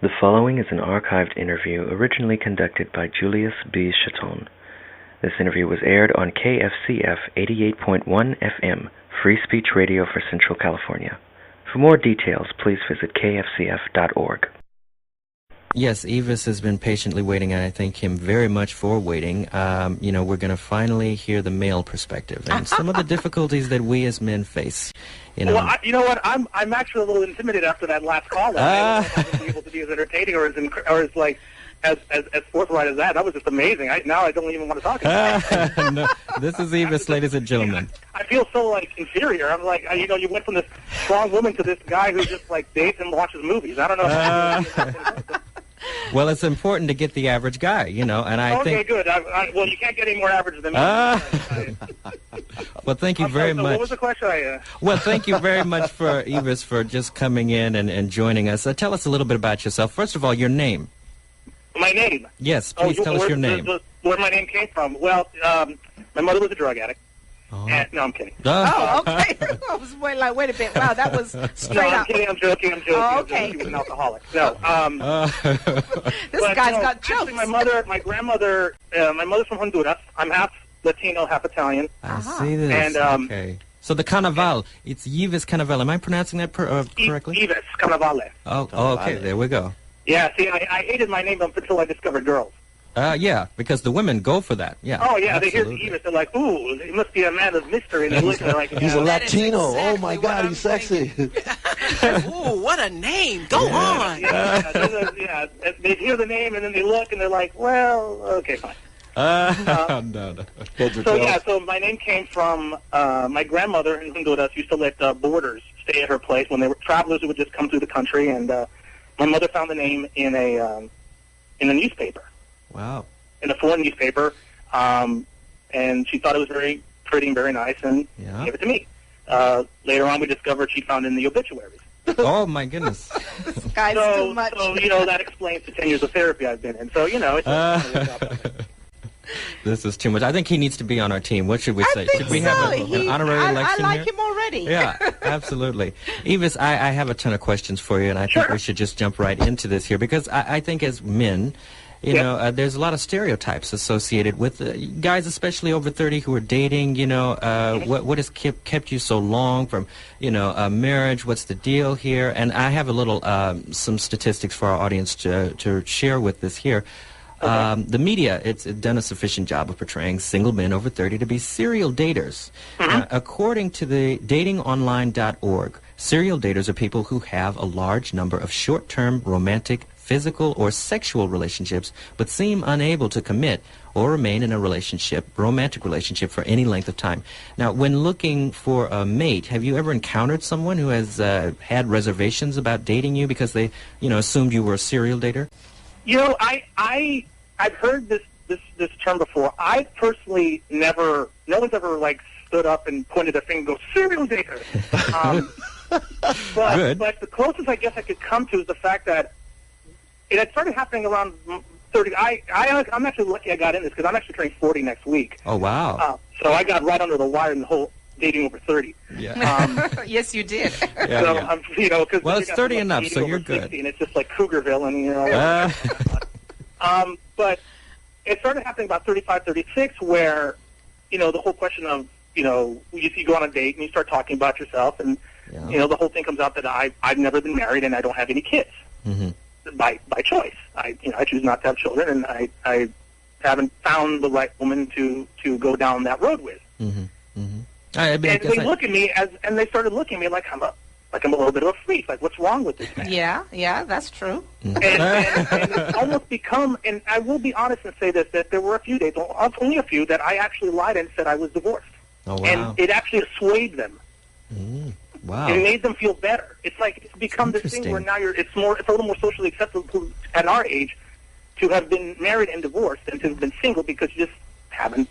The following is an archived interview originally conducted by Julius B. Chaton. This interview was aired on KFCF 88.1FM, Free Speech Radio for Central California. For more details, please visit kfcf.org. Yes, Yvis has been patiently waiting, and I thank him very much for waiting. We're going to finally hear the male perspective and some of the difficulties that we as men face. Well, you know what? I'm actually a little intimidated after that last call. I wasn't able to be as entertaining or as forthright as that. That was just amazing. Now I don't even want to talk about it. No, this is Yvis, ladies and gentlemen. I feel so inferior. I'm like, you went from this strong woman to this guy who just dates and watches movies. I don't know. Well, it's important to get the average guy, and I think... Okay, good. Well, you can't get any more average than me. Well, thank you very much. What was the question? Well, thank you very much for Yvis for just coming in and joining us. Tell us a little bit about yourself. First of all, your name. My name? Yes, please tell us your name. Where my name came from? Well, my mother was a drug addict. Oh. No, I'm kidding. Oh, okay. I was wait a bit. Wow, that was straight up. I'm joking. Oh, okay. She was an alcoholic. No. This guy's got jokes. Actually, my grandmother, my mother's from Honduras. I'm half Latino, half Italian. I see this. And, okay. So the Cannavale, it's Yvis Cannavale. Am I pronouncing that correctly? Yvis Cannavale. Oh, okay. There we go. Yeah, see, I hated my name until I discovered girls. Yeah, because the women go for that. Yeah. Oh, yeah, absolutely. They hear the Yvis, they're like, ooh, he must be a man of mystery. And they look, they're like, he's a Latino. Exactly, oh, my God, he's sexy. Ooh, what a name. Go on. Yeah, they hear the name, and then they look, and they're like, well, okay, fine. No. So my name came from my grandmother in Honduras used to let boarders stay at her place when they were travelers who would just come through the country, and my mother found the name in a newspaper. Wow. In a foreign newspaper, and she thought it was very pretty and very nice, and gave it to me. Later on, we discovered she found it in the obituaries. Oh, my goodness. This guy's too much. So, that explains the 10 years of therapy I've been in. So, it's this is too much. I think he needs to be on our team. What should we say? Should we have an honorary election I like him already. Yeah, absolutely. Yvis, I have a ton of questions for you, and I think we should just jump right into this here, because I think as men, there's a lot of stereotypes associated with guys, especially over 30, who are dating. What has kept you so long from, marriage? What's the deal here? And I have a little some statistics for our audience to share with this here. The media, it's done a sufficient job of portraying single men over 30 to be serial daters. According to the datingonline.org, serial daters are people who have a large number of short-term romantic, physical, or sexual relationships, but seem unable to commit or remain in a romantic relationship, for any length of time. Now, when looking for a mate, have you ever encountered someone who has had reservations about dating you because they, assumed you were a serial dater? I've heard this term before. I personally no one's ever stood up and pointed a finger and go, serial dater. But the closest I guess I could come to is the fact that it had started happening around 30. I'm actually lucky I got in this, because I'm actually turning 40 next week. Oh, wow. So I got right under the wire in the whole dating over 30. Yeah. Yes, you did. Well, it's 30 and up, so you're good. And it's just like Cougarville, and but it started happening about 35, 36, where the whole question of you go on a date and you start talking about yourself, and the whole thing comes out that I've never been married and I don't have any kids. Mm-hmm. By choice. I choose not to have children, and I haven't found the right woman to go down that road with. Mm-hmm. Mm-hmm. And they look at me and they started looking at me like I'm a little bit of a freak. Like, what's wrong with this man? Yeah, that's true. Mm-hmm. And it's almost become, and I will be honest and say this, that there were a few days, only a few, that I actually lied and said I was divorced. Oh, wow. And it actually assuaged them. Wow. It made them feel better. It's like it's become this thing where now it's a little more socially acceptable at our age to have been married and divorced than to have been single, because you just haven't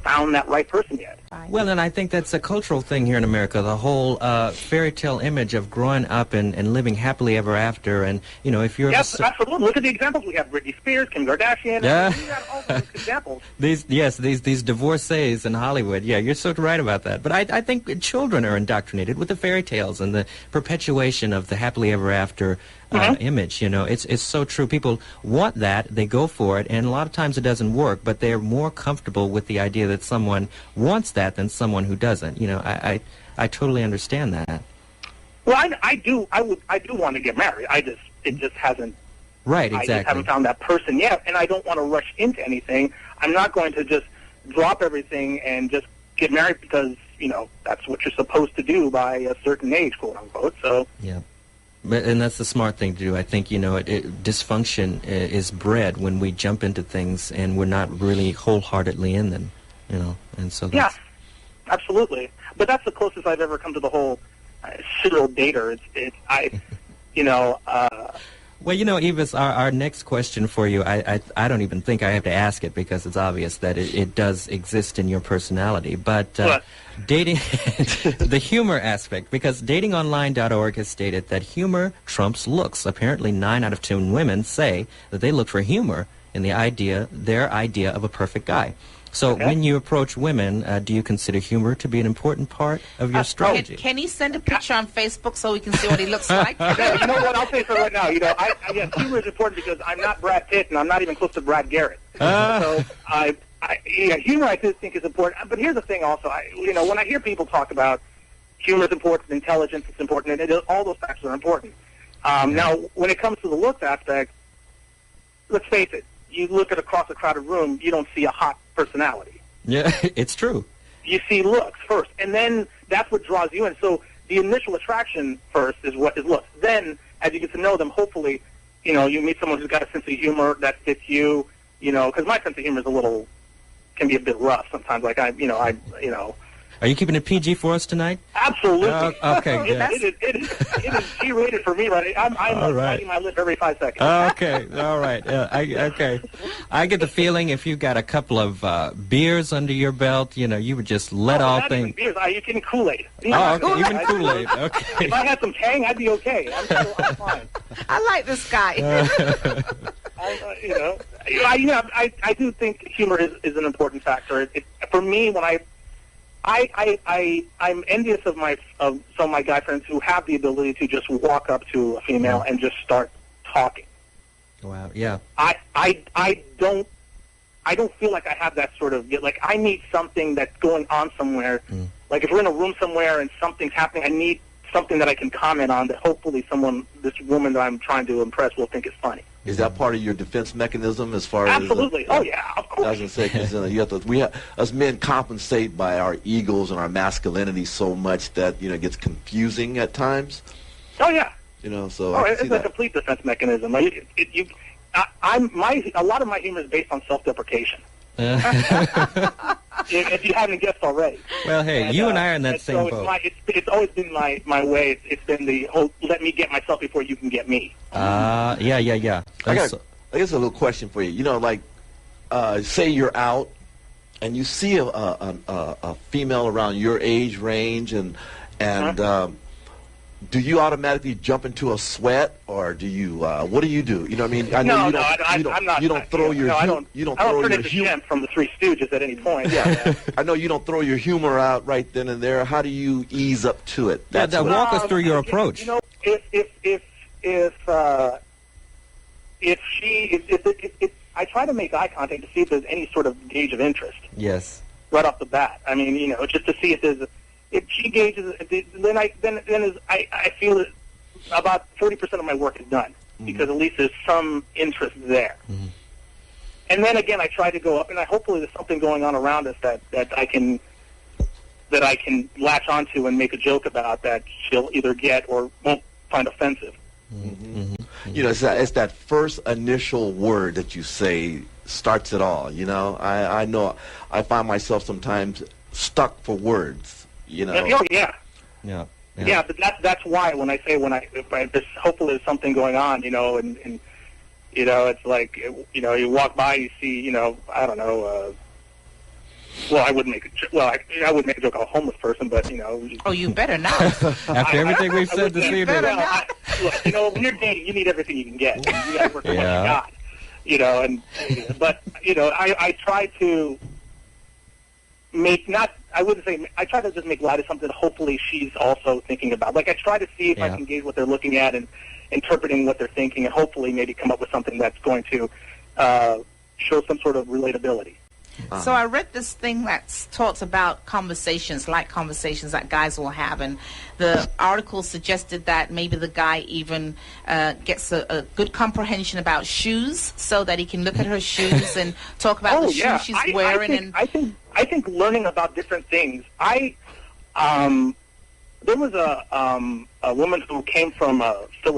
found that right person yet. Well, and I think that's a cultural thing here in America, the whole fairy tale image of growing up and living happily ever after. And, if you're... Yes, absolutely. Look at the examples we have. Britney Spears, Kim Kardashian. Yeah. We have all those examples. These divorcees in Hollywood. Yeah, you're so right about that. But I think children are indoctrinated with the fairy tales and the perpetuation of the happily ever after image. You know, it's so true. People want that, they go for it, and a lot of times it doesn't work. But they're more comfortable with the idea that someone wants that than someone who doesn't. You know, I totally understand that. Well, I do want to get married. It just hasn't. Right, exactly. I just haven't found that person yet, and I don't want to rush into anything. I'm not going to just drop everything and just get married because, you know, that's what you're supposed to do by a certain age, quote unquote. So yeah, and that's the smart thing to do. I think, you know, dysfunction is bred when we jump into things and we're not really wholeheartedly in them, you know, and so that's... Yeah, absolutely. But that's the closest I've ever come to the whole serial dater. You know. Well, you know, Yvis, our next question for you, I don't even think I have to ask it because it's obvious that it does exist in your personality. But dating, the humor aspect, because datingonline.org has stated that humor trumps looks. Apparently 9 out of 10 women say that they look for humor in their idea of a perfect guy. So when you approach women, do you consider humor to be an important part of your strategy? Can he send a picture on Facebook so we can see what he looks like? You know what? I'll say so right now. You know, yes, humor is important because I'm not Brad Pitt and I'm not even close to Brad Garrett. So humor I do think is important. But here's the thing also. You know, when I hear people talk about humor is important, intelligence is important, and all those factors are important. Now, when it comes to the looks aspect, let's face it. You look at across a crowded room, you don't see a hot personality. Yeah, it's true. You see looks first, and then that's what draws you in. So the initial attraction first is what is looks. Then, as you get to know them, hopefully, you know, you meet someone who's got a sense of humor that fits you. You know, because my sense of humor can be a bit rough sometimes. Like Are you keeping it PG for us tonight? Absolutely. Okay, good. It is G-rated for me, right? I'm biting my lip every 5 seconds. Okay, all right. Okay. I get the feeling if you got a couple of beers under your belt, you know, you would just let all things... Beers. You can Kool-Aid. Okay, even Kool-Aid. Okay. If I had some Tang, I'd be okay. I'm fine. I like this guy. I do think humor is an important factor. For me, when I'm envious of some of my guy friends who have the ability to just walk up to a female and just start talking. Wow, yeah. I don't feel like I have that sort of, like, I need something that's going on somewhere. Like, if we're in a room somewhere and something's happening, I need something that I can comment on that hopefully this woman that I'm trying to impress will think is funny. Is that part of your defense mechanism as far as... Absolutely. Oh, yeah, of course. I was going to say, because us men compensate by our egos and our masculinity so much that, you know, it gets confusing at times. Oh, yeah. You know, so it's a complete defense mechanism. A lot of my humor is based on self-deprecation. If you haven't guessed already. Well, hey, you and I are in that same boat. It's always been my way. It's been the whole, let me get myself before you can get me. Yeah. I guess a little question for you. You know, like, say you're out and you see a female around your age range, and do you automatically jump into a sweat, or do you? What do you do? You know what I mean? I know I'm not. You don't throw your. I don't turn into Shemp from the Three Stooges at any point. Yeah, I know you don't throw your humor out right then and there. How do you ease up to it? Walk us through your approach. You know, if I try to make eye contact to see if there's any sort of gauge of interest. Yes. Right off the bat. I mean, you know, just to see if there's if she gauges, then I feel that about 40% of my work is done, because at least there's some interest there. And then again, I try to go up, and hopefully there's something going on around us that I can latch onto and make a joke about that she'll either get or won't find offensive. You know, it's that first initial word that you say starts it all. You know, I know I find myself sometimes stuck for words. You know. Oh, yeah. But that's why when I say if there's hopefully there's something going on, you know, and you know, it's like, you know, you walk by, you see, you know, I don't know. Well, I wouldn't make I wouldn't make a joke on a homeless person, but you know. Oh, you better not. After everything we've said this evening. Look, you know, when you're dating, you need everything you can get. You got to work for what you got. You know, but you know, I try to make I try to just make light of something that hopefully she's also thinking about. Like, I try to see if I can gauge what they're looking at, and interpreting what they're thinking, and hopefully maybe come up with something that's going to show some sort of relatability. So I read this thing that talks about conversations that guys will have, and the article suggested that maybe the guy even gets a good comprehension about shoes, so that he can look at her shoes and talk about the shoes she's wearing. I think learning about different things. There was a woman who came from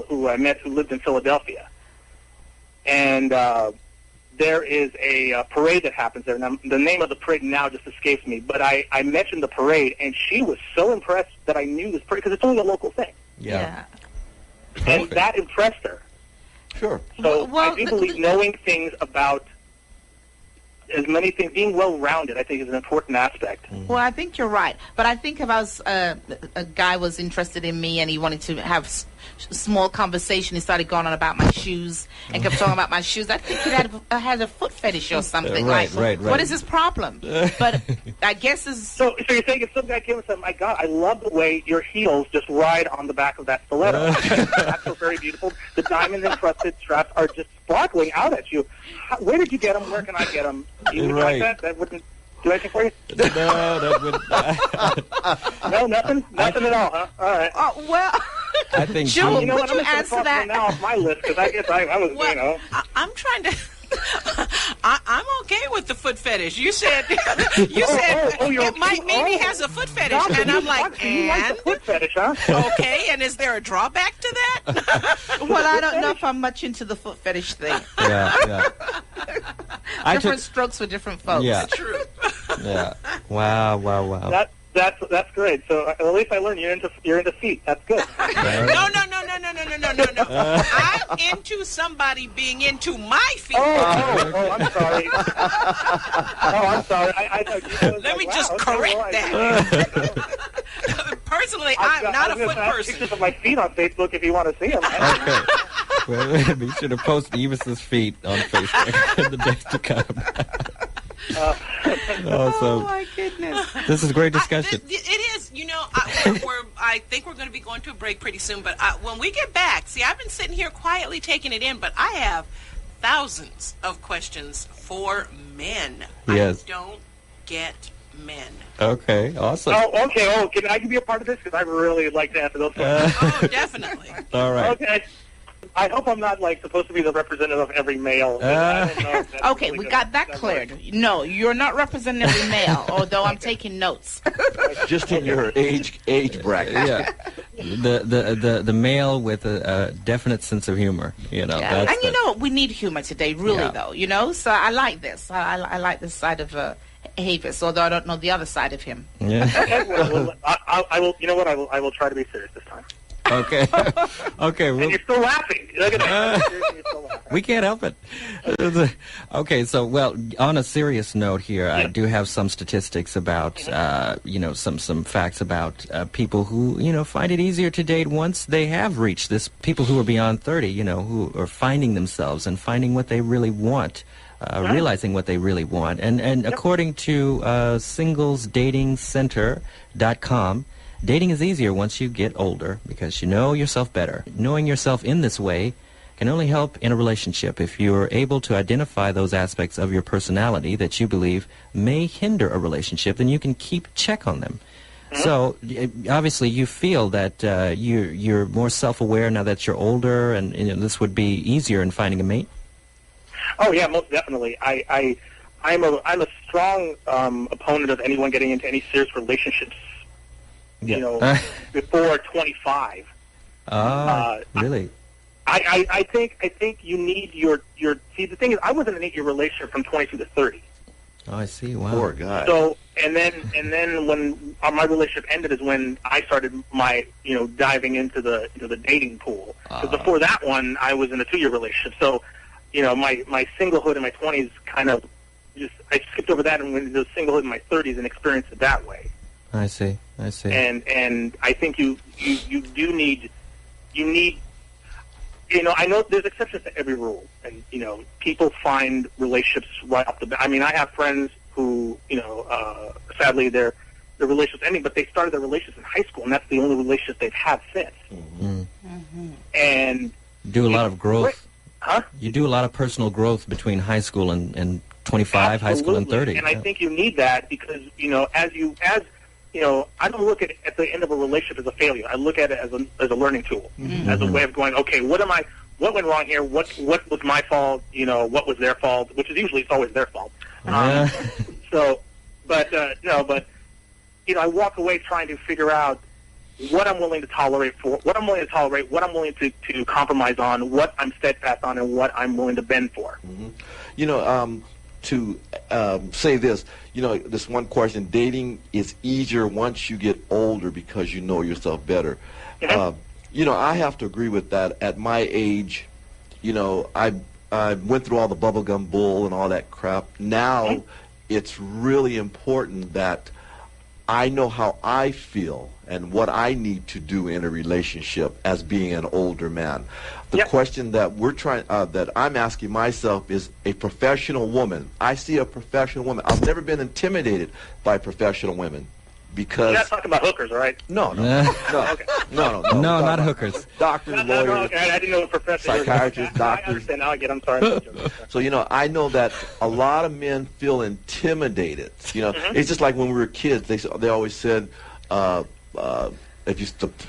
who I met who lived in Philadelphia, and there is a parade that happens there. Now, the name of the parade now just escapes me, but I mentioned the parade, and she was so impressed that I knew this parade, because it's only a local thing. Yeah. And that impressed her. Sure. So I do believe knowing things about as many things, being well-rounded, I think is an important aspect. Well, I think you're right. But I think if I was a guy was interested in me and he wanted to have small conversation, he started going on about my shoes and kept talking about my shoes, I think he had a foot fetish or something. Right. What is his problem? But I guess it's... So you're saying if some guy came and said, my God, I love the way your heels just ride on the back of that stiletto. That's so very beautiful. The diamond-encrusted straps are just sparkling out at you. Where did you get them? Where can I get them? You would like that? That wouldn't do anything for you? No, that would... No, nothing at all, huh? All right. Well... I think Jewel, you know what? would I'm you just going to answer cross that? them now off my list, because I guess I was, Well, you know. I'm trying to... I'm okay with the foot fetish. You said it might mean he has a foot fetish, Doctor, and I'm like, you like the foot fetish, huh? okay, and is there a drawback to that? Well, I don't know if I'm much into the foot fetish thing. Yeah. Different strokes for different folks. Yeah. True. Yeah. Wow. That's great. So at least I learned you're into feet. That's good. No. I'm into somebody being into my feet. Oh, I'm sorry. I'm sorry. I thought you Let me just correct that. Personally, I'm not a foot person. Pictures of my feet on Facebook if you want to see them. Okay. Well, be sure to post Yvis's feet on Facebook in the days to come. Oh my goodness! This is a great discussion. It is. You know, I think we're going to be going to a break pretty soon. But when we get back, see, I've been sitting here quietly taking it in, but I have thousands of questions for men. Yes. I don't get men. Okay, awesome. Oh, okay. Oh, can I be a part of this? Because I really like to answer those questions. Oh, definitely. All right. Okay. I hope I'm not supposed to be the representative of every male. I don't know if that's Okay, really we good. got that cleared. No, you're not representing every male, although I'm taking notes. Just in your age bracket. Yeah. The male with a definite sense of humor. You know. Yeah. That's And you know, we need humor today, really, Yeah. though. You know, so I like this. I like this side of Yvis, although I don't know the other side of him. Yeah. Okay, well, I will. You know what? I will try to be serious this time. Okay. Okay. And you're still laughing. Look at that. You're still laughing. We can't help it. Okay, so, well, on a serious note here, I do have some statistics about, some facts about people who, find it easier to date once they have reached this, people who are beyond 30, who are finding themselves and finding what they really want, realizing what they really want. And according to singlesdatingcenter.com, dating is easier once you get older because you know yourself better. Knowing yourself in this way can only help in a relationship if you're able to identify those aspects of your personality that you believe may hinder a relationship, then you can keep check on them. So, obviously, you feel that you're more self-aware now that you're older, and this would be easier in finding a mate? Oh, yeah, most definitely. I'm a strong opponent of anyone getting into any serious relationships before 25. Really? I think you need your see, the thing is, I was in an 8-year relationship from 22 to 30. Oh, I see. Wow. Poor guy. So and then when my relationship ended is when I started my diving into the dating pool. Because before that one, I was in a 2-year relationship. So my singlehood in my 20s kind of I skipped over that and went into singlehood in my 30s and experienced it that way. I see. And I think you do need I know there's exceptions to every rule, and people find relationships right off the bat. I mean, I have friends who sadly their relationships ending, but they started their relationships in high school, and that's the only relationship they've had since. Mm-hmm. And Do a lot of growth. Huh? You do a lot of personal growth between high school and 25, high school and 30. And I think you need that because, as I don't look at the end of a relationship as a failure. I look at it as a learning tool, as a way of going, okay, what went wrong here? What was my fault? What was their fault? Which is usually it's always their fault. I walk away trying to figure out what I'm willing to tolerate, what I'm willing to compromise on, what I'm steadfast on, and what I'm willing to bend for. To say this, this one question, dating is easier once you get older because you know yourself better. I have to agree with that. At my age, I went through all the bubblegum bull and all that crap. Now it's really important that I know how I feel and what I need to do in a relationship as being an older man. The question that that I'm asking myself is a professional woman. I see a professional woman. I've never been intimidated by professional women because you're not talking about hookers, all right? No, Okay. no, not hookers. Doctors, lawyers, I didn't know professional psychiatrists, doctors. I understand now. I'm sorry. So I know that a lot of men feel intimidated. It's just like when we were kids. They always said, if you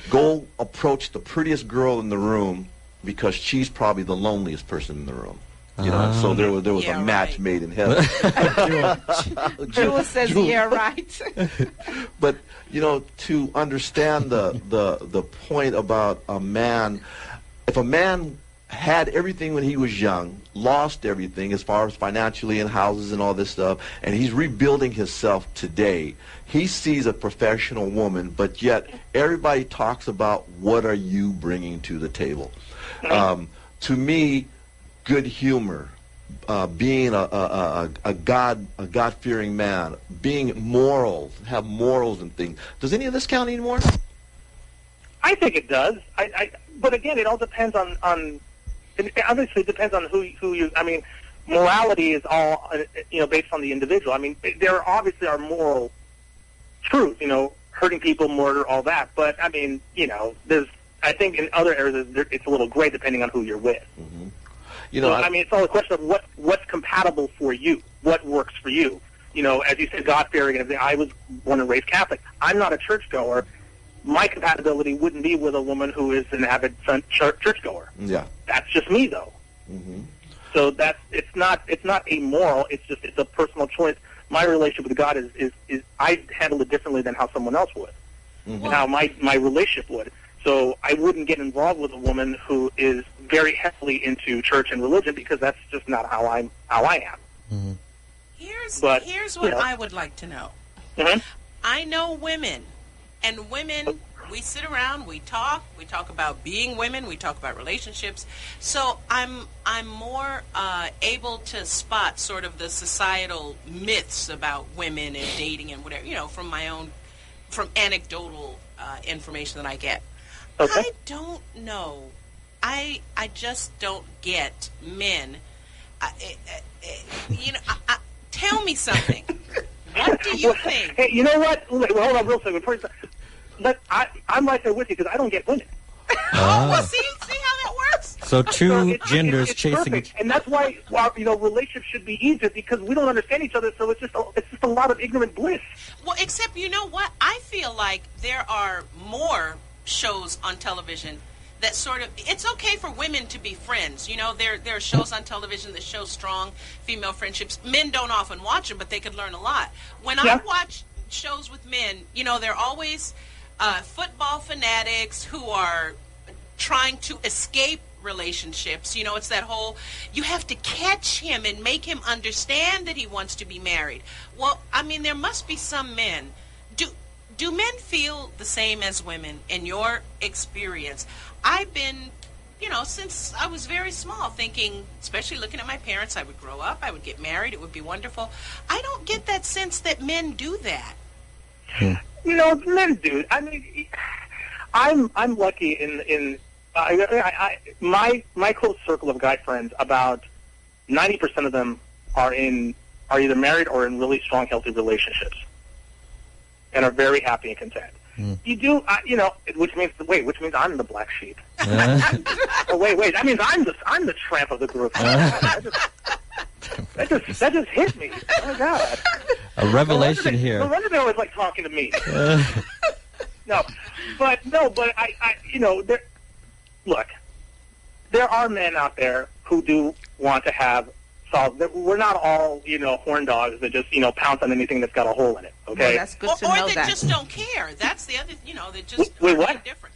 go approach the prettiest girl in the room because she's probably the loneliest person in the room. So there was a match made in heaven. Jewel says, "Yeah, right." But to understand the point about a man, if a man had everything when he was young, lost everything as far as financially and houses and all this stuff, and he's rebuilding himself today, he sees a professional woman, but yet everybody talks about what are you bringing to the table. To me, good humor, being a God-fearing man, being moral, have morals and things. Does any of this count anymore? I think it does. But again, it all depends on. It obviously depends on who you. I mean, morality is all based on the individual. I mean, there obviously are moral truths. Hurting people, murder, all that. But I mean, there's. I think in other areas it's a little gray depending on who you're with. I mean, it's all a question of what's compatible for you, what works for you. As you said, God-fearing and everything. I was born and raised Catholic. I'm not a churchgoer. My compatibility wouldn't be with a woman who is an avid churchgoer. Yeah, that's just me, though. So it's not amoral. It's a personal choice. My relationship with God is I handle it differently than how someone else would, and how my relationship would. So I wouldn't get involved with a woman who is very heavily into church and religion because that's just not how I am. Here's what I would like to know. I know women, and women, we sit around, we talk about being women, we talk about relationships. So I'm more able to spot sort of the societal myths about women and dating and whatever, from anecdotal information that I get. Okay. I don't know. I just don't get men. Tell me something. What do you think? Hey, you know what? Hold on real second. First, I'm right there with you because I don't get women. Well, see how that works? So two genders it's chasing perfect. And that's why relationships should be easier because we don't understand each other, so it's just a lot of ignorant bliss. Well, except you know what? I feel like there are more shows on television that sort of, it's okay for women to be friends. There are shows on television that show strong female friendships. Men don't often watch them, but they could learn a lot. When I watch shows with men, they're always football fanatics who are trying to escape relationships. It's that whole, you have to catch him and make him understand that he wants to be married. Well, I mean, there must be some men. Do men feel the same as women in your experience? I've been, since I was very small, thinking, especially looking at my parents, I would grow up, I would get married, it would be wonderful. I don't get that sense that men do that. Men do. I mean, I'm lucky in my close circle of guy friends. About 90% of them are either married or in really strong, healthy relationships, and are very happy and content. You do, which means I'm the black sheep. Oh, wait. That means I'm the tramp of the group. That just hit me. Oh my God. A revelation here. No wonder they always like talking to me. No, but I look, there are men out there who do want to have solid. We're not all, horn dogs that just, pounce on anything that's got a hole in it. Okay. Well, that's good to know. Or that that just don't care. That's the other, that just Wait, are what? different.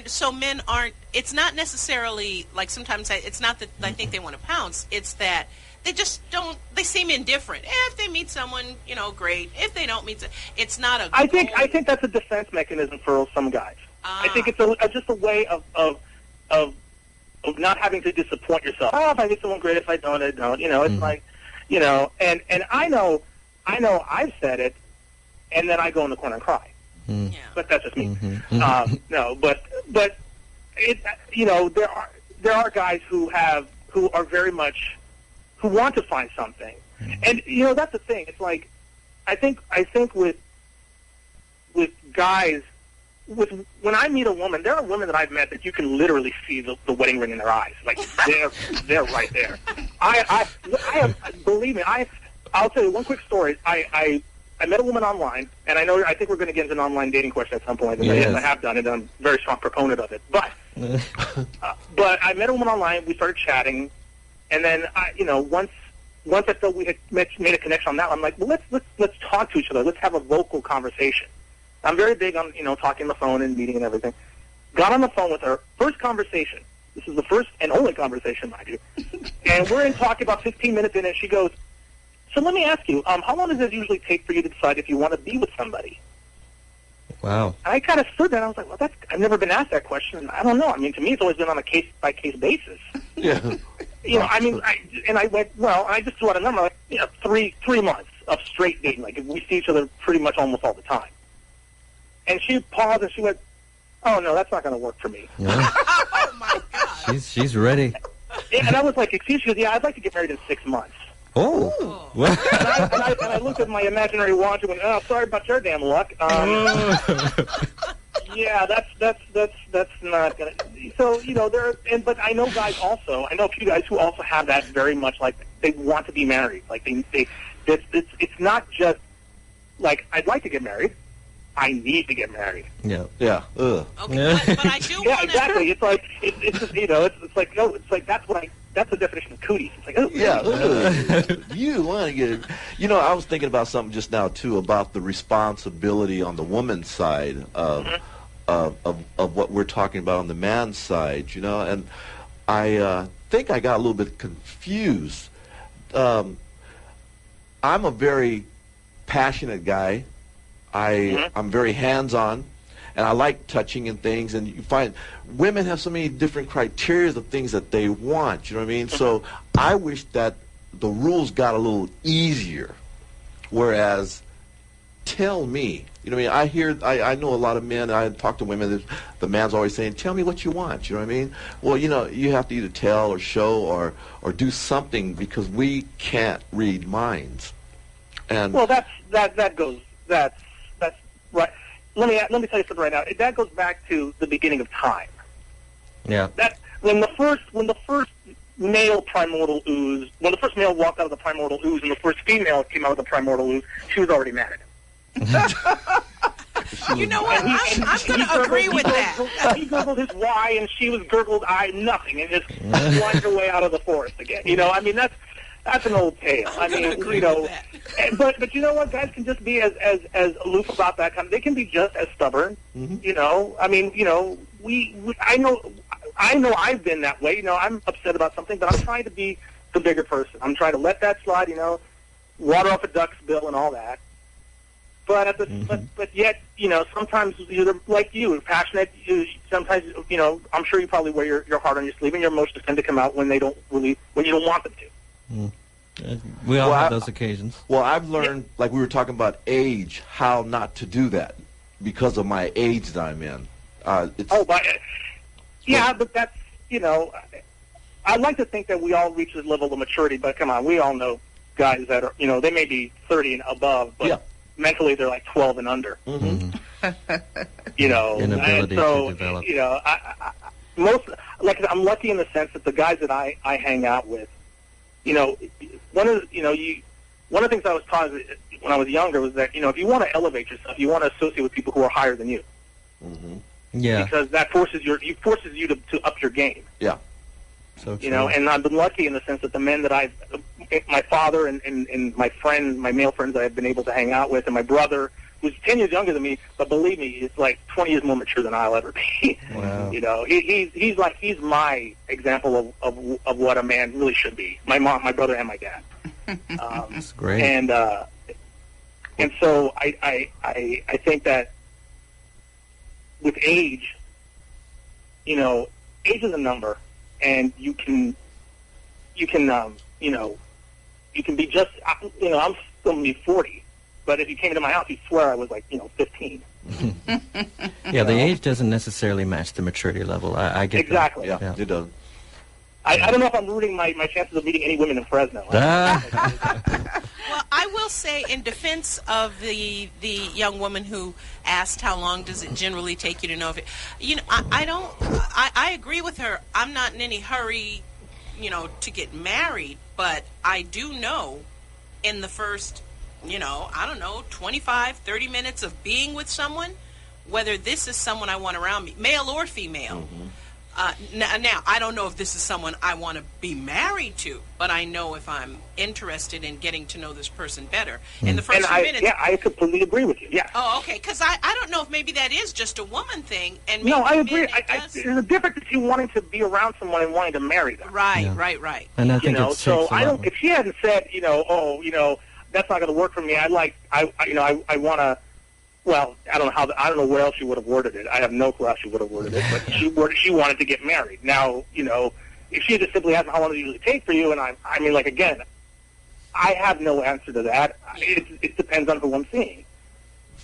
So men aren't. It's not necessarily like sometimes it's not that I think they want to pounce. It's that they just don't. They seem indifferent. If they meet someone, great. If they don't meet, it's not a. I think that's a defense mechanism for some guys. I think it's just a way of not having to disappoint yourself. Oh, if I meet someone, great. If I don't, I don't. It's like, and I know I've said it, and then I go in the corner and cry. Yeah. But that's just me. No, but it, there are guys who are very much who want to find something, and that's the thing. It's like I think with guys. When I meet a woman, there are women that I've met that you can literally see the wedding ring in their eyes. Like they're right there. I believe me. I'll tell you one quick story. I met a woman online, and I think we're going to get into an online dating question at some point. And Yes. I have done it. I'm a very strong proponent of it. But I met a woman online. We started chatting, and then once I felt we had made a connection on that, I'm like, well, let's talk to each other. Let's have a vocal conversation. I'm very big on, talking on the phone and meeting and everything. Got on the phone with her. First conversation. This is the first and only conversation, mind you. And we're in talk about 15 minutes in, and she goes, so let me ask you, how long does it usually take for you to decide if you want to be with somebody? Wow. And I kind of stood there, and I was like, well, I've never been asked that question. I don't know. I mean, to me, it's always been on a case-by-case basis. Yeah. I went, well, I just threw out a number, like, 3 months of straight dating. Like, we see each other pretty much almost all the time. And she paused and she went, oh, no, that's not going to work for me. Yeah. Oh my God. She's ready. And I was like, excuse me, yeah, I'd like to get married in 6 months. Oh. And I looked at my imaginary watch and went, oh, sorry about your damn luck. Yeah, that's not going to. So, but I know guys also, I know a few guys who also have that very much, like, they want to be married. Like, it's not just, like, I'd like to get married. I need to get married. Yeah. Yeah. Ugh. Okay, but I do want to. Yeah, exactly. It's like it's just it's like no, it's like that's the definition of cooties. It's like oh Yeah. You want to get it. I was thinking about something just now too about the responsibility on the woman's side of what we're talking about on the man's side. And I think I got a little bit confused. I'm a very passionate guy. I'm very hands-on, and I like touching and things, and you find women have so many different criteria of things that they want, you know what I mean? So I wish that the rules got a little easier, whereas tell me, I know a lot of men, I talk to women, the man's always saying, tell me what you want, you know what I mean? Well, you have to either tell or show or do something because we can't read minds. And well, that's right. Let me tell you something right now. That goes back to the beginning of time. Yeah. That when the first male primordial ooze, when the first male walked out of the primordial ooze, and the first female came out of the primordial ooze, she was already mad at him. You know what? I'm going to agree with that. He gurgled his why, and she was gurgled nothing, and just slid her way out of the forest again. That's an old tale. I mean, but you know what? Guys can just be as aloof about that kind of. They can be just as stubborn. Mm-hmm. I mean, I know I've been that way. I'm upset about something, but I'm trying to be the bigger person. I'm trying to let that slide. Water off a duck's bill and all that. But at the but yet, sometimes you're like you, passionate. Sometimes, I'm sure you probably wear your heart on your sleeve, and your emotions tend to come out when you don't want them to. We all have those occasions. Well, I've learned, like we were talking about age, how not to do that because of my age that I'm in. But that's, I'd like to think that we all reach this level of maturity, but come on, we all know guys that are, they may be 30 and above, but mentally they're like 12 and under. Mm-hmm. Inability to develop. I'm lucky in the sense that the guys that I hang out with, one of the things I was taught when I was younger was that, if you want to elevate yourself, you want to associate with people who are higher than you. Mm-hmm. Yeah. Because that forces you to up your game. Yeah. So true. And I've been lucky in the sense that the men that my father and my male friends that I've been able to hang out with, and my brother, who's 10 years younger than me, but believe me, he's like 20 years more mature than I'll ever be. Wow. He's my example of what a man really should be. My mom, my brother, and my dad. That's great. And so I think that with age, age is a number, and you can be just, I'm still going to be 40, but if you came to my house, you'd swear I was 15. Yeah, the age doesn't necessarily match the maturity level. I get exactly. That. Yeah, it doesn't. I don't know if I'm ruining my chances of meeting any women in Fresno. Well, I will say, in defense of the young woman who asked how long does it generally take you to know if it, I agree with her. I'm not in any hurry, to get married, but I do know in the first, 25, 30 minutes of being with someone, whether this is someone I want around me, male or female. Mm-hmm. Now, I don't know if this is someone I want to be married to, but I know if I'm interested in getting to know this person better. In the first few minutes... Yeah, I completely agree with you, yeah. Oh, okay, because I don't know if maybe that is just a woman thing. And maybe no, I agree. There's a difference between wanting to be around someone and wanting to marry them. Right. And I think so if she hadn't said, that's not going to work for me, I want to... Well, I don't know where else she would have worded it. I have no clue how she would have worded it, but she wanted to get married. Now, if she just simply asked how long does it usually take for you, and again, I have no answer to that. It depends on who I'm seeing.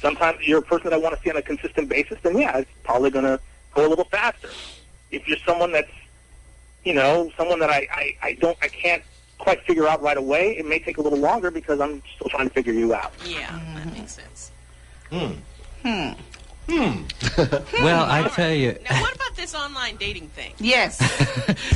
Sometimes you're a person that I want to see on a consistent basis, then yeah, it's probably going to go a little faster. If you're someone that's, someone that I can't quite figure out right away, it may take a little longer because I'm still trying to figure you out. Yeah, that makes sense. Well, I tell you. Now, what about this online dating thing? Yes.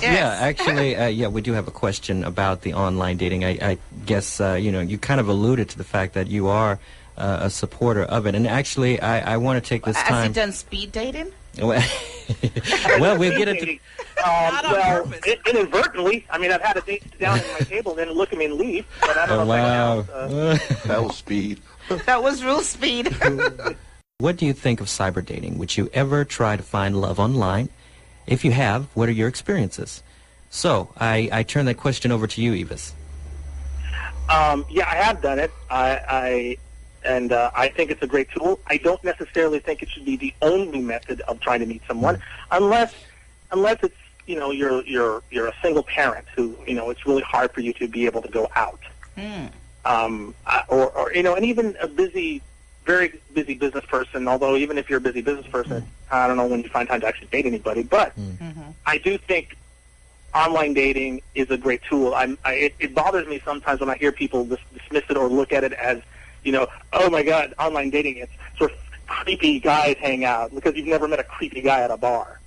Yeah, actually, we do have a question about the online dating. I guess, you kind of alluded to the fact that you are a supporter of it. And actually, I want to take this time. Has he done speed dating? Well, we'll get into... Inadvertently. I mean, I've had a date sit down at my table and then look at me and leave. But I don't know if that was speed. That was real speed. What do you think of cyber dating? Would you ever try to find love online? If you have, what are your experiences? So, I turn that question over to you, Yvis. Yeah, I have done it. I think it's a great tool. I don't necessarily think it should be the only method of trying to meet someone, unless it's you're a single parent who it's really hard for you to be able to go out. Or and even a very busy business person, although even if you're a busy business person, I don't know when you find time to actually date anybody, but I do think online dating is a great tool. It bothers me sometimes when I hear people dismiss it or look at it as, oh my God, online dating, it's sort of creepy guys hang out, because you've never met a creepy guy at a bar.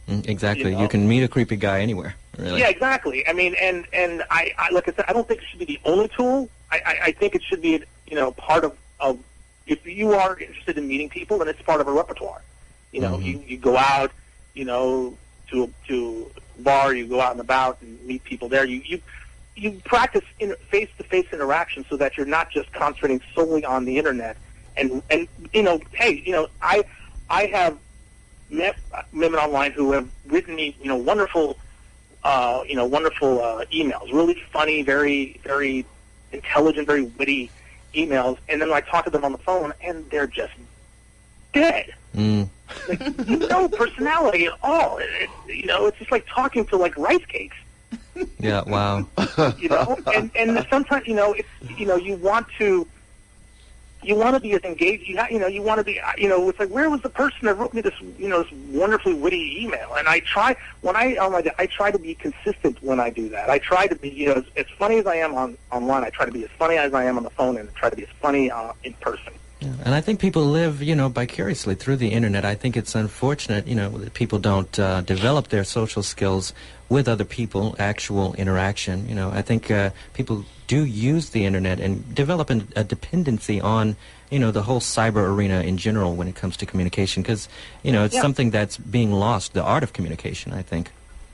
Exactly. You can meet a creepy guy anywhere. Really. Yeah, exactly. I mean, and I like I said, I don't think it should be the only tool. I think it should be, part of if you are interested in meeting people, then it's part of a repertoire. You go out, to a bar, you go out and about and meet people there. You practice face-to-face interaction so that you're not just concentrating solely on the internet. And I have met women online who have written me, wonderful emails, really funny, very, very intelligent, very witty emails, and then I talk to them on the phone, and they're just dead. No personality at all. It's just like talking to rice cakes. Yeah, wow. And sometimes you want to be as engaged. You want to be. It's like, where was the person that wrote me this this wonderfully witty email? And I try to be consistent when I do that. I try to be as funny as I am online. I try to be as funny as I am on the phone, and try to be as funny in person. Yeah, and I think people live, vicariously through the internet. I think it's unfortunate, that people don't develop their social skills with other people, actual interaction. I think people do use the internet and develop a dependency on, the whole cyber arena in general when it comes to communication, because, it's something that's being lost, the art of communication, I think.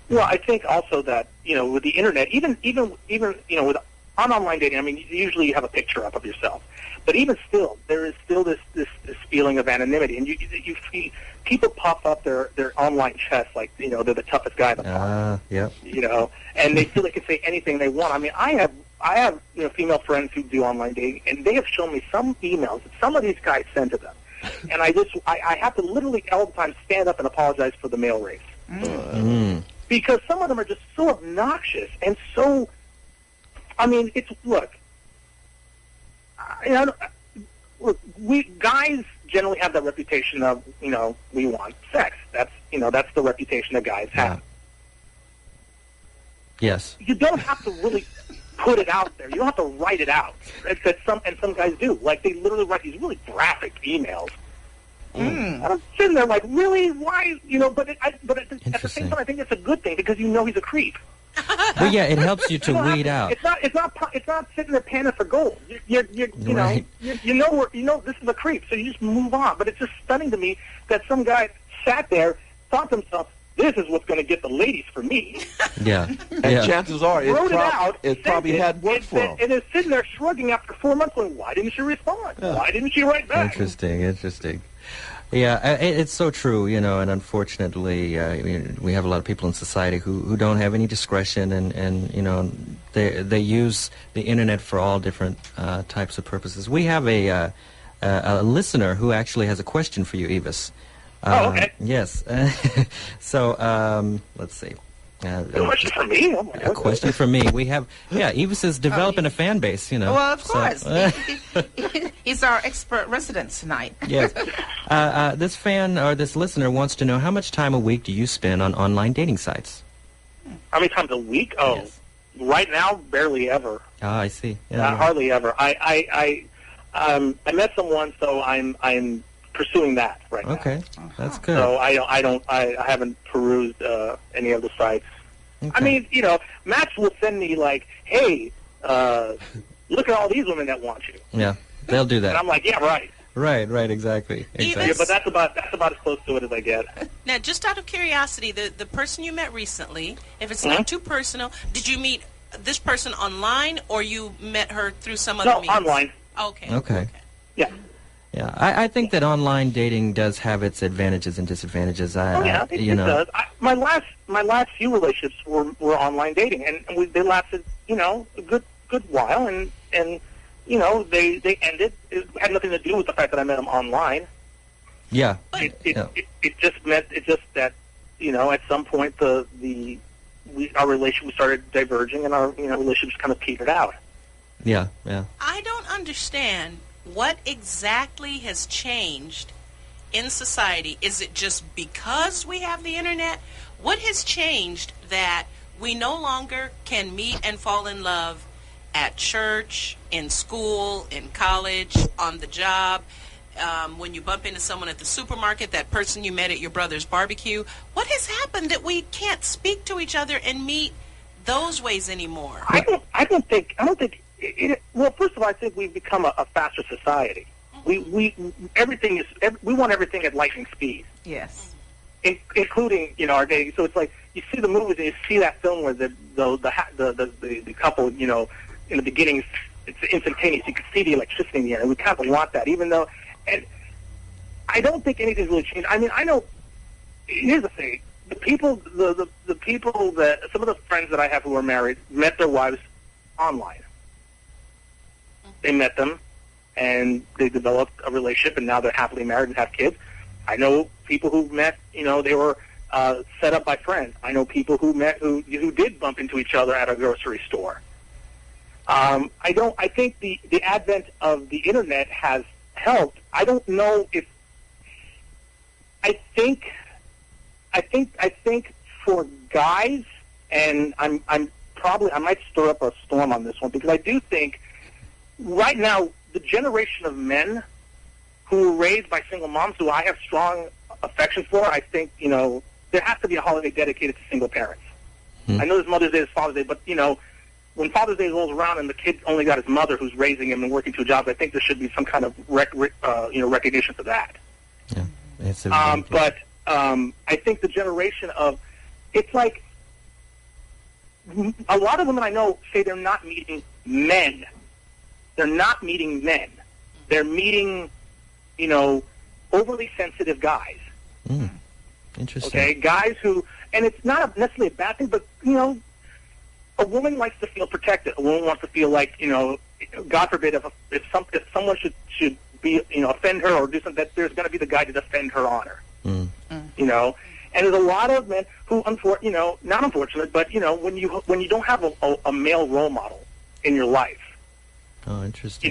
Well, I think also that, with the internet, even with online dating, I mean, usually you have a picture up of yourself. But even still, there is still this feeling of anonymity, and you see people pop up their online chests like they're the toughest guy in the park. Yeah. And they feel they can say anything they want. I mean, I have female friends who do online dating, and they have shown me some emails that some of these guys send to them, and I have to literally all the time stand up and apologize for the male race because some of them are just so obnoxious and so. I mean, look. We guys generally have that reputation of we want sex. That's the reputation that guys have. Yes. You don't have to really put it out there. You don't have to write it out. Some guys do. Like they literally write these really graphic emails. And I'm sitting there like, really? Why? But at the same time, I think it's a good thing because he's a creep. Well, yeah, it helps you to weed out. It's not sitting there panning for gold. You Right. know this is a creep, so you just move on. But it's just stunning to me that some guy sat there, thought to himself, "This is what's going to get the ladies for me." Yeah, And chances are it probably had worked for him. And is sitting there shrugging after 4 months, going, "Why didn't she respond? Why didn't she write back?" Interesting. Yeah, it's so true, and unfortunately, we have a lot of people in society who don't have any discretion, and they use the internet for all different types of purposes. We have a listener who actually has a question for you, Yvis. Okay. Yes. So let's see. A question for me? Oh my A question for me. We have, Yvis is developing a fan base, Well, of course. He's our expert resident tonight. Yes. This fan or this listener wants to know how much time a week do you spend on online dating sites? How many times a week? Oh, Yes. Right now, barely ever. Ah, I see. Yeah. Hardly ever. I met someone, so I'm pursuing that right now. Okay, that's good. So I haven't perused any of the sites. Okay. I mean, Max will send me like, "Hey, look at all these women that want you." Yeah, they'll do And that. I'm like, "Yeah, right." Right, exactly. Even- Yeah, but that's about as close to it as I get. Now, just out of curiosity, the person you met recently, if it's not too personal, did you meet this person online or you met her through some other means? Online. Okay. Yeah. Yeah, I think that online dating does have its advantages and disadvantages. It does. My last few relationships were online dating, and they lasted a good while, and they ended. It had nothing to do with the fact that I met them online. Yeah. It just meant that at some point our relationship started diverging, and our relationship kind of petered out. Yeah. I don't understand what exactly has changed in society. Is it just because we have the internet? What has changed that we no longer can meet and fall in love at church, in school, in college, on the job, when you bump into someone at the supermarket, that person you met at your brother's barbecue? What has happened that we can't speak to each other and meet those ways anymore? I don't think. Well, first of all, I think we've become a faster society. We want everything at lightning speed. Yes. Including our dating. So it's like you see the movies and you see that film where the couple in the beginning it's instantaneous. You can see the electricity in the air, and we kind of want that. Even though, and I don't think anything's really changed. I mean, I know. Here's the thing: the people that some of the friends that I have who are married met their wives online. They met them, and they developed a relationship, and now they're happily married and have kids. I know people who met, they were set up by friends. I know people who met who did bump into each other at a grocery store. I think the advent of the internet has helped. I don't know if. I think for guys, and I might stir up a storm on this one because I do think. Right now, the generation of men who were raised by single moms who I have strong affection for. I think, there has to be a holiday dedicated to single parents. I know there's Mother's Day, there's Father's Day, but, when Father's Day rolls around and the kid only got his mother who's raising him and working two jobs, I think there should be some kind of recognition for that. Yeah, it's but I think the generation of, it's like, a lot of women I know say they're not meeting men. They're not meeting men. They're meeting, overly sensitive guys. Interesting. Okay, guys who, and it's not necessarily a bad thing, but, a woman likes to feel protected. A woman wants to feel like, God forbid, if someone should be, offend her or do something, that there's going to be the guy to defend her honor. And there's a lot of men who, not unfortunate, but when you don't have a male role model in your life, interesting.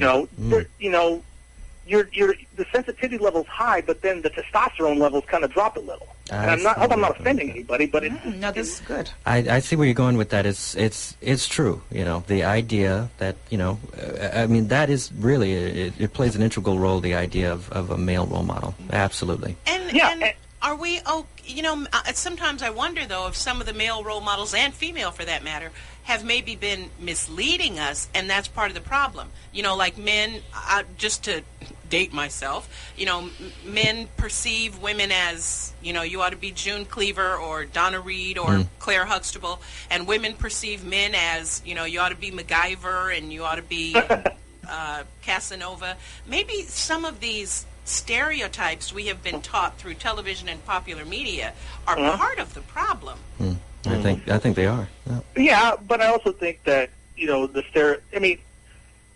The sensitivity level's high, but then the testosterone levels kind of drop a little. And I hope I'm not offending anybody, but no, this is good. I see where you're going with that. It's true. The idea that that is really it plays an integral role. The idea of a male role model, absolutely. And are we? Sometimes I wonder though if some of the male role models and female, for that matter, have maybe been misleading us, and that's part of the problem. Like men, just to date myself, men perceive women as, you ought to be June Cleaver or Donna Reed or Claire Huxtable, and women perceive men as, you ought to be MacGyver and you ought to be Casanova. Maybe some of these stereotypes we have been taught through television and popular media are part of the problem. I think they are. Yeah, but I also think that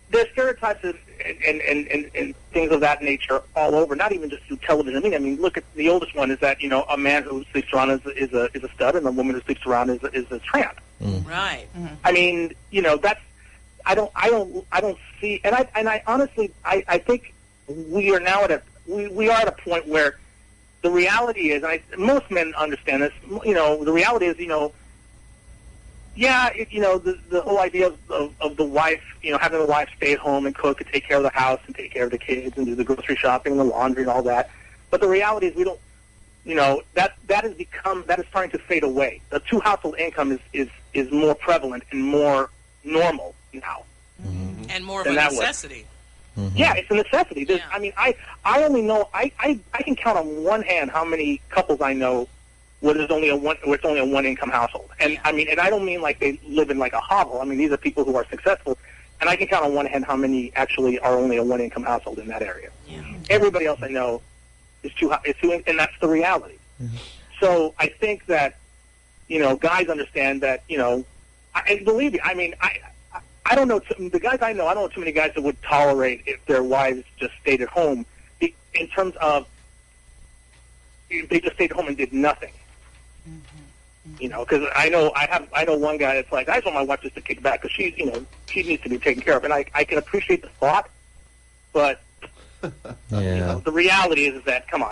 there's stereotypes and things of that nature all over. Not even just through television. I mean, look at the oldest one is that a man who sleeps around is a stud, and a woman who sleeps around is a tramp. Right. I mean, that's I don't see, and I honestly I think we are now we are at a point where the reality is, most men understand this. The reality is, the whole idea of the wife, having the wife stay at home and cook and take care of the house and take care of the kids and do the grocery shopping and the laundry and all that. But the reality is, we don't. That is starting to fade away. The two household income is more prevalent and more normal now, and more of a necessity. Yeah, it's a necessity. I only know I can count on one hand how many couples I know where it's only a one income household. And and I don't mean like they live in like a hovel. I mean, these are people who are successful, and I can count on one hand how many actually are only a one income household in that area. Yeah. Everybody else I know is two, and that's the reality. So I think that guys understand that and believe me, I don't know, the guys I know, I don't know too many guys that would tolerate if their wives just stayed at home in terms of if they just stayed at home and did nothing. Because I know one guy that's like, I just want my wife just to kick back because she needs to be taken care of. And I can appreciate the thought, but the reality is that, come on.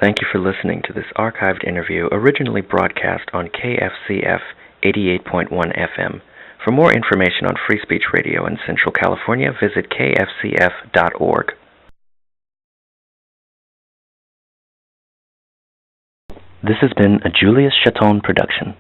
Thank you for listening to this archived interview originally broadcast on KFCF 88.1 FM. For more information on free speech radio in Central California, visit kfcf.org. This has been a Julius Chaton production.